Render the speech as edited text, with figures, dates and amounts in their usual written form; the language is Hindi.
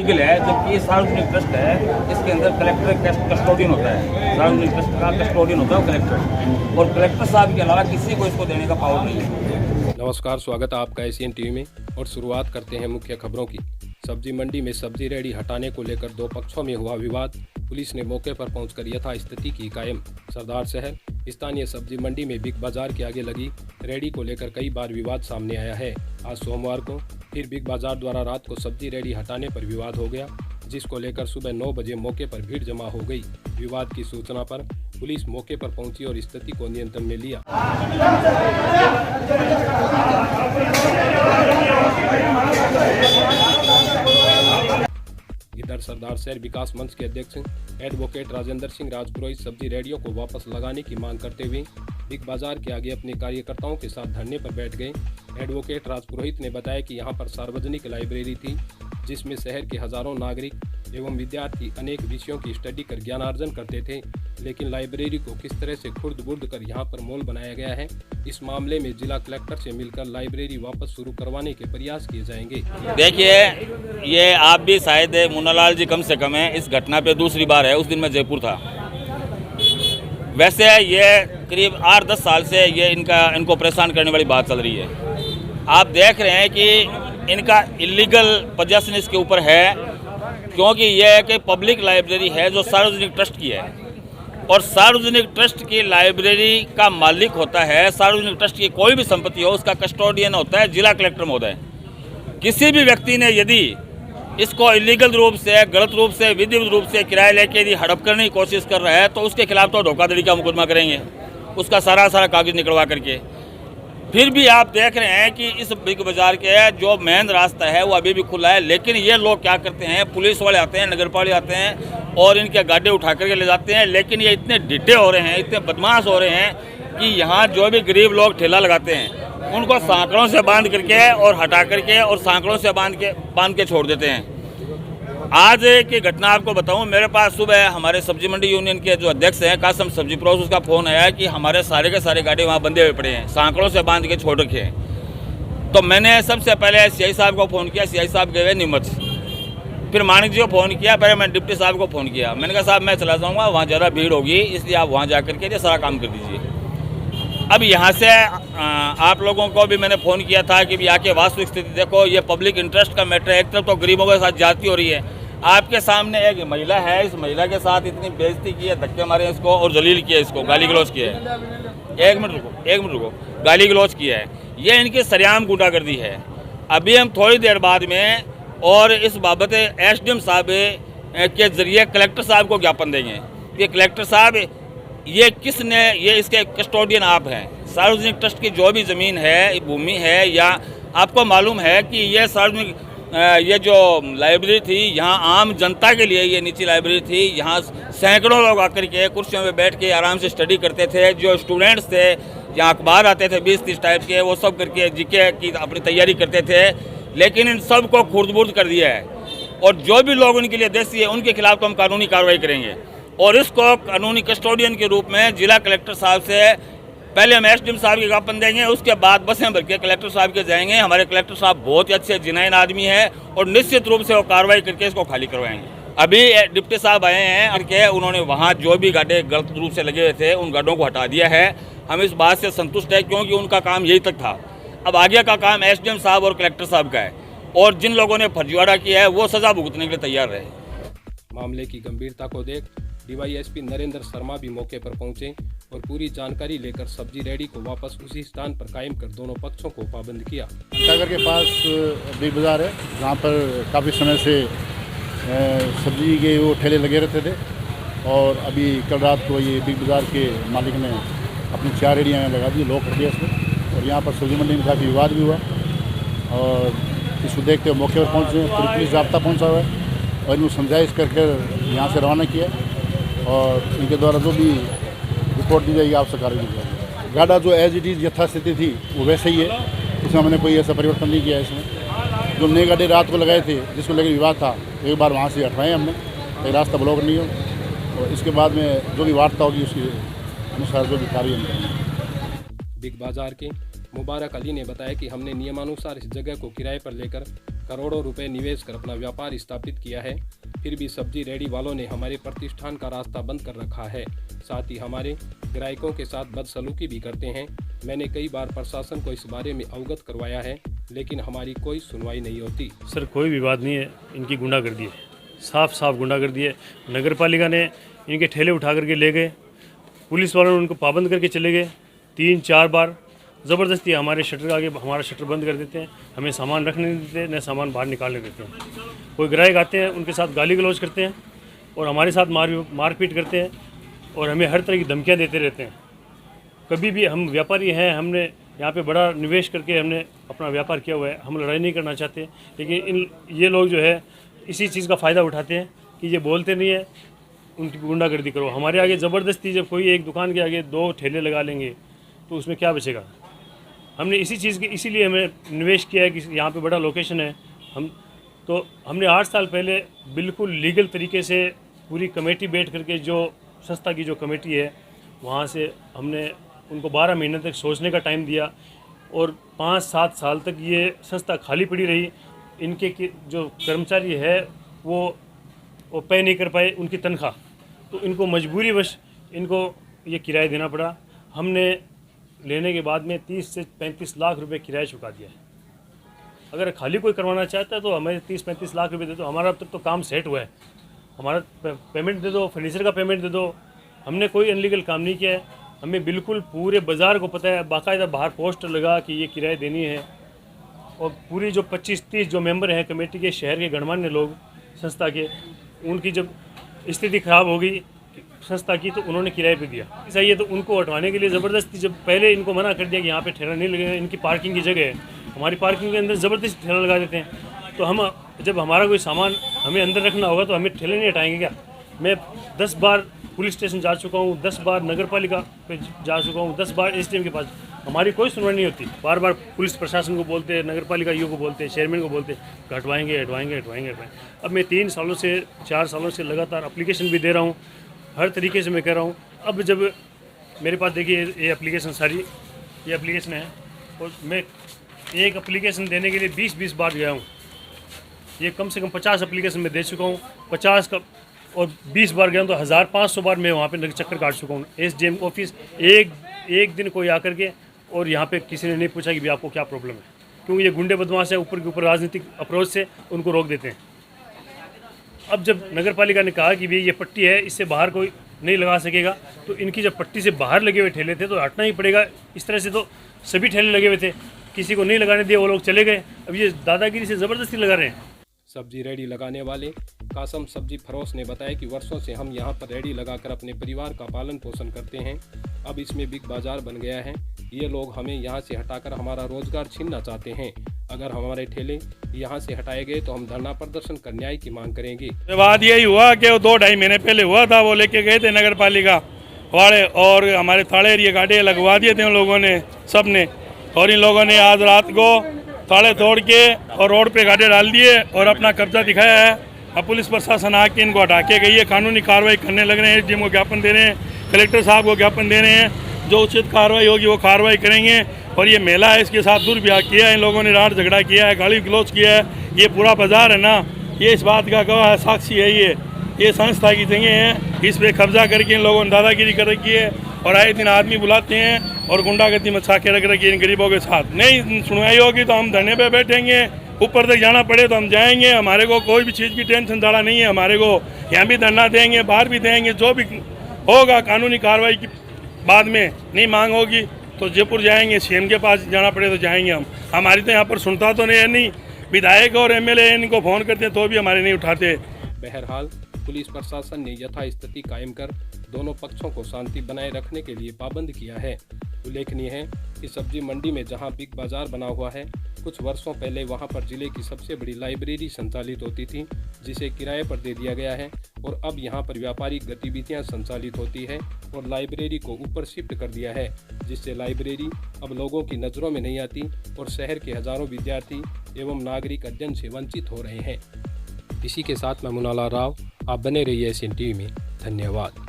इलीगल है, जबकि ये सार्वजनिक ट्रस्ट है। इसके अंदर कलेक्टर कस्टोडियन होता है, सार्वजनिक ट्रस्ट का कस्टोडियन होता है वो कलेक्टर, और कलेक्टर साहब के अलावा किसी को इसको देने का पावर नहीं है। नमस्कार, स्वागत है आपका एशियन टीवी में और शुरुआत करते हैं मुख्य खबरों की। सब्जी मंडी में सब्जी रेहड़ी हटाने को लेकर दो पक्षों में हुआ विवाद। पुलिस ने मौके पर पहुंचकर यथास्थिति की कायम। सरदार शहर स्थानीय सब्जी मंडी में बिग बाजार के आगे लगी रेहड़ी को लेकर कई बार विवाद सामने आया है। आज सोमवार को फिर बिग बाजार द्वारा रात को सब्जी रेहड़ी हटाने पर विवाद हो गया, जिसको लेकर सुबह 9 बजे मौके पर भीड़ जमा हो गई। विवाद की सूचना पर पुलिस मौके पर पहुंची और स्थिति को नियंत्रण में लिया। इधर सरदार शहर विकास मंच के अध्यक्ष एडवोकेट राजेंद्र सिंह राजपुरोहित सब्जी रेहड़ियों को वापस लगाने की मांग करते हुए बिग बाजार के आगे अपने कार्यकर्ताओं के साथ धरने पर बैठ गए। एडवोकेट राजपुरोहित ने बताया कि यहां पर सार्वजनिक लाइब्रेरी थी, जिसमें शहर के हजारों नागरिक एवं विद्यार्थी अनेक विषयों की स्टडी कर ज्ञानार्जन करते थे, लेकिन लाइब्रेरी को किस तरह से खुर्द-बुर्द कर यहां पर मॉल बनाया गया है। इस मामले में जिला कलेक्टर से मिलकर लाइब्रेरी वापस शुरू करवाने के प्रयास किए जाएंगे। देखिए, ये आप भी शायद मुन्नालाल जी कम से कम है, इस घटना पे दूसरी बार है। उस दिन मैं जयपुर था। वैसे ये करीब 8-10 साल से ये इनको परेशान करने वाली बात चल रही है। आप देख रहे हैं कि इनका इलीगल पोजेशन इसके ऊपर है, क्योंकि यह एक पब्लिक लाइब्रेरी है जो सार्वजनिक ट्रस्ट की है, और सार्वजनिक ट्रस्ट की लाइब्रेरी का मालिक होता है, सार्वजनिक ट्रस्ट की कोई भी संपत्ति हो उसका कस्टोडियन होता है जिला कलेक्टर महोदय। किसी भी व्यक्ति ने यदि इसको इलीगल रूप से, गलत रूप से, विधिवत रूप से किराया लेके यदि हड़प करने की कोशिश कर रहा है तो उसके खिलाफ तो धोखाधड़ी का मुकदमा करेंगे, उसका सारा कागज निकलवा करके। फिर भी आप देख रहे हैं कि इस बिग बाजार के जो मेन रास्ता है वो अभी भी खुला है, लेकिन ये लोग क्या करते हैं, पुलिस वाले आते हैं, नगरपालिका आते हैं और इनके गाड़े उठा करके ले जाते हैं। लेकिन ये इतने डिड्ढे हो रहे हैं, इतने बदमाश हो रहे हैं कि यहाँ जो भी गरीब लोग ठेला लगाते हैं उनको सांकड़ों से बांध करके और हटा करके और सांकड़ों से बांध के छोड़ देते हैं। आज की घटना आपको बताऊं, मेरे पास सुबह हमारे सब्जी मंडी यूनियन के जो अध्यक्ष हैं कासम सब्जी प्रोस, उसका फ़ोन आया कि हमारे सारे के सारे गाड़ी वहाँ बंधे हुए पड़े हैं, सांकड़ों से बांध के छोड़ रखे हैं। तो मैंने सबसे पहले सीआई साहब को फ़ोन किया। सीआई साहब गए हुए नीमच। फिर मानिक जी को फ़ोन किया, पहले मैं डिप्टी साहब को फ़ोन किया। मैंने कहा साहब मैं चला जाऊँगा, वहाँ ज़्यादा भीड़ होगी, इसलिए आप वहाँ जा करके ये सारा काम कर दीजिए। अब यहाँ से आप लोगों को भी मैंने फ़ोन किया था कि भी आके वास्तविक स्थिति देखो, ये पब्लिक इंटरेस्ट का मैटर है। एक तरफ तो गरीबों के साथ ज्यादती हो रही है, आपके सामने एक महिला है, इस महिला के साथ इतनी बेइज्जती की है, धक्के मारे इसको और जलील किया, इसको गाली गलौज किया है। एक मिनट रुको, गाली गलौज किया है। ये इनकी सरेआम गुंडागर्दी है। अभी हम थोड़ी देर बाद में और इस बाबत एसडीएम साहब के जरिए कलेक्टर साहब को ज्ञापन देंगे कि कलेक्टर साहब ये किसने, ये इसके कस्टोडियन आप हैं। सार्वजनिक ट्रस्ट की जो भी ज़मीन है, भूमि है, या आपको मालूम है कि ये सार्वजनिक ये जो लाइब्रेरी थी यहाँ आम जनता के लिए ये निजी लाइब्रेरी थी। यहाँ सैकड़ों लोग आकर के कुर्सियों में बैठ के आराम से स्टडी करते थे। जो स्टूडेंट्स थे, यहाँ अखबार आते थे 20-30 टाइप के, वो सब करके जीके की अपनी तैयारी करते थे। लेकिन इन सब को खुर्द-बुर्द कर दिया है, और जो भी लोग उनके लिए देसी है उनके खिलाफ तो हम कानूनी कार्रवाई करेंगे। और इसको कानूनी कस्टोडियन के रूप में जिला कलेक्टर साहब से पहले हम एसडीएम साहब के ज्ञापन देंगे, उसके बाद बसें भर के कलेक्टर साहब के जाएंगे। हमारे कलेक्टर साहब बहुत ही अच्छे जिनाइन आदमी है और निश्चित रूप से वो कार्रवाई करके इसको खाली करवाएंगे। अभी डिप्टी साहब आए हैं करके, उन्होंने वहाँ जो भी गाड़े गलत रूप से लगे हुए थे उन गाड़ों को हटा दिया है। हम इस बात से संतुष्ट है, क्योंकि उनका काम यही तक था। अब आगे का काम एसडीएम साहब और कलेक्टर साहब का है, और जिन लोगों ने फर्जीवाड़ा किया है वो सजा भुगतने के लिए तैयार रहे। मामले की गंभीरता को देख डीवाईएसपी नरेंद्र शर्मा भी मौके पर पहुंचे और पूरी जानकारी लेकर सब्जी रेहड़ी को वापस उसी स्थान पर कायम कर दोनों पक्षों को पाबंद किया। सागर के पास बिग बाज़ार है, जहाँ पर काफ़ी समय से सब्जी के वो ठेले लगे रहते थे, और अभी कल रात को ये बिग बाज़ार के मालिक ने अपनी 4 रेहड़ियाँ लगा दी, लॉक कर दिया इसमें। और यहाँ पर सब्जी मंडी में काफ़ी विवाद भी हुआ, और इसको देखते हुए मौके पर पहुँचे, पूरी पुलिस ज़ाब्ता पहुँचा हुआ है और इनको समझाइश करके यहाँ से रवाना किया, और इनके द्वारा जो भी रिपोर्ट दी जाएगी आपसे कार्रवाई की जाएगी। गाड़ा जो एज इट इज़ यथास्थिति थी वो वैसे ही है, उसमें हमने कोई ऐसा परिवर्तन नहीं किया है। इसमें जो नए गाड़ी रात को लगाए थे जिसको लेकर विवाद था, एक बार वहाँ से हटवाएँ हमने, एक रास्ता ब्लॉक नहीं हो, और इसके बाद में जो भी वार्ता होगी उसके अनुसार जो भी कार्य। बिग बाजार के मुबारक अली ने बताया कि हमने नियमानुसार इस जगह को किराए पर लेकर करोड़ों रुपए निवेश कर अपना व्यापार स्थापित किया है, फिर भी सब्जी रेडी वालों ने हमारे प्रतिष्ठान का रास्ता बंद कर रखा है। साथ ही हमारे ग्राहकों के साथ बदसलूकी भी करते हैं। मैंने कई बार प्रशासन को इस बारे में अवगत करवाया है, लेकिन हमारी कोई सुनवाई नहीं होती। सर कोई विवाद नहीं है, इनकी गुंडागर्दी है, साफ साफ गुंडागर्दी है। नगर पालिका ने इनके ठेले उठा करके ले गए, पुलिस वालों ने उनको पाबंद करके चले गए 3-4 बार। ज़बरदस्ती हमारे शटर आगे हमारा शटर बंद कर देते हैं, हमें सामान रखने नहीं देते, न सामान बाहर निकालने देते हैं। कोई ग्राहक आते हैं उनके साथ गाली गलौज करते हैं और हमारे साथ मारपीट करते हैं और हमें हर तरह की धमकियाँ देते रहते हैं। कभी भी हम व्यापारी हैं, हमने यहाँ पे बड़ा निवेश करके हमने अपना व्यापार किया हुआ है, हम लड़ाई नहीं करना चाहते, लेकिन ये लोग जो है इसी चीज़ का फ़ायदा उठाते हैं कि ये बोलते नहीं है, उनकी गुंडागर्दी करो। हमारे आगे ज़बरदस्ती जब कोई एक दुकान के आगे 2 ठेले लगा लेंगे तो उसमें क्या बचेगा। हमने इसी चीज़ के इसीलिए हमें निवेश किया है कि यहाँ पे बड़ा लोकेशन है। हमने 8 साल पहले बिल्कुल लीगल तरीके से पूरी कमेटी बैठ करके, जो संस्था की जो कमेटी है वहाँ से हमने उनको 12 महीने तक सोचने का टाइम दिया और 5-7 साल तक ये संस्था खाली पड़ी रही। इनके जो कर्मचारी है वो पे नहीं कर पाए उनकी तनख्वाह, तो इनको मजबूरीवश इनको ये किराया देना पड़ा। हमने लेने के बाद में 30 से 35 लाख रुपए किराया चुका दिया है। अगर खाली कोई करवाना चाहता है तो हमें 30-35 लाख रुपए दे दो, हमारा अब तक तो काम सेट हुआ है, हमारा पेमेंट दे दो, फर्नीचर का पेमेंट दे दो। हमने कोई अनलीगल काम नहीं किया है, हमें बिल्कुल पूरे बाज़ार को पता है, बाकायदा बाहर पोस्टर लगा कि ये किराया देनी है। और पूरी जो 25-30 जो मेंबर हैं कमेटी के, शहर के गणमान्य लोग संस्था के, उनकी जब स्थिति ख़राब हो गई संस्था की तो उन्होंने किराए पे दिया। सही है, तो उनको हटवाने के लिए ज़बरदस्ती जब पहले इनको मना कर दिया कि यहाँ पे ठेला नहीं लगेगा, इनकी पार्किंग की जगह है, हमारी पार्किंग के अंदर ज़बरदस्ती ठेला लगा देते हैं। तो हम जब हमारा कोई सामान हमें अंदर रखना होगा तो हमें ठेले नहीं हटाएंगे क्या। मैं 10 बार पुलिस स्टेशन जा चुका हूँ, 10 बार नगर पालिका पे जा चुका हूँ, 10 बार SDM के पास, हमारी कोई सुनवाई नहीं होती। बार बार पुलिस प्रशासन को बोलते हैं, नगर पालिका ईओ को बोलते हैं, चेयरमैन को बोलते हैं हटवाएंगे। अब मैं 3 सालों से 4 सालों से लगातार एप्लीकेशन भी दे रहा हूँ, हर तरीके से मैं कह रहा हूँ। अब जब मेरे पास देखिए ये एप्लीकेशन सारी ये एप्लीकेशन है और मैं एक एप्लीकेशन देने के लिए 20 बार गया हूँ। ये कम से कम 50 एप्लीकेशन मैं दे चुका हूँ, 50 का और 20 बार गया हूँ तो 1500 बार मैं वहाँ पे चक्कर काट चुका हूँ। SDM ऑफिस एक दिन कोई आकर के और यहाँ पे किसी ने नहीं पूछा कि भाई आपको क्या प्रॉब्लम है, क्योंकि ये गुंडे बदमाश है, ऊपर के ऊपर राजनीतिक अप्रोच से उनको रोक देते हैं। अब जब नगर पालिका ने कहा कि भाई ये पट्टी है, इससे बाहर कोई नहीं लगा सकेगा, तो इनकी जब पट्टी से बाहर लगे हुए ठेले थे तो हटना ही पड़ेगा। इस तरह से तो सभी ठेले लगे हुए थे, किसी को नहीं लगाने दिया, वो लोग चले गए। अब ये दादागिरी से ज़बरदस्ती लगा रहे हैं। सब्जी रेडी लगाने वाले कासम सब्जी फरोश ने बताया कि वर्षों से हम यहाँ पर रेडी लगाकर अपने परिवार का पालन पोषण करते हैं। अब इसमें बिग बाजार बन गया है, ये लोग हमें यहाँ से हटाकर हमारा रोजगार छीनना चाहते हैं। अगर हमारे ठेले यहाँ से हटाए गए तो हम धरना प्रदर्शन कर न्याय की मांग करेंगे। विवाद यही हुआ कि 2-2.5 महीने पहले हुआ था, वो लेके गए थे नगर पालिका वाले और हमारे थाड़े एरिया गाड़ियाँ लगवा दिए थे उन लोगों ने, सब ने। और इन लोगों ने आज रात को ताले तोड़ के और रोड पे गाड़ियाँ डाल दिए और अपना कब्जा दिखाया है। अब पुलिस प्रशासन आके इनको हटा के गई है, कानूनी कार्रवाई करने लग रहे हैं। SDM को ज्ञापन दे रहे हैं, कलेक्टर साहब को ज्ञापन दे रहे हैं, जो उचित कार्रवाई होगी वो कार्रवाई करेंगे। और ये महिला है, इसके साथ दुर्व्यवहार किया है इन लोगों ने, रात झगड़ा किया है, गाली गलौज किया है। ये पूरा बाजार है ना, ये इस बात का गवाह है, साक्षी है। ये संस्था की जगह है, इस पे कब्जा करके इन लोगों ने दादागिरी कर रखी है और आए दिन आदमी बुलाते हैं और गुंडागर्दी मचा के रख रखी है इन गरीबों के साथ। नहीं सुनवाई होगी तो हम धरने पे बैठेंगे, ऊपर तक जाना पड़े तो हम जाएंगे। हमारे को कोई भी चीज़ की टेंशन दाड़ा नहीं है, हमारे को यहाँ भी धरना देंगे, बाहर भी देंगे, जो भी होगा कानूनी कार्रवाई की बाद में। नहीं मांग होगी तो जयपुर जाएंगे, CM के पास जाना पड़े तो जाएंगे हम। हमारी तो यहाँ पर सुनता तो नहीं, विधायक और MLA इनको फ़ोन करते हैं तो भी हमारे नहीं उठाते। बहरहाल पुलिस प्रशासन ने यथास्थिति कायम कर दोनों पक्षों को शांति बनाए रखने के लिए पाबंद किया है। उल्लेखनीय है कि सब्जी मंडी में जहां बिग बाजार बना हुआ है, कुछ वर्षों पहले वहां पर जिले की सबसे बड़ी लाइब्रेरी संचालित होती थी, जिसे किराए पर दे दिया गया है। और अब यहां पर व्यापारिक गतिविधियां संचालित होती है और लाइब्रेरी को ऊपर शिफ्ट कर दिया है, जिससे लाइब्रेरी अब लोगों की नज़रों में नहीं आती और शहर के हज़ारों विद्यार्थी एवं नागरिक अध्ययन से वंचित हो रहे हैं। इसी के साथ मैं मुनाला राव, आप बने रहिए SN TV में। धन्यवाद।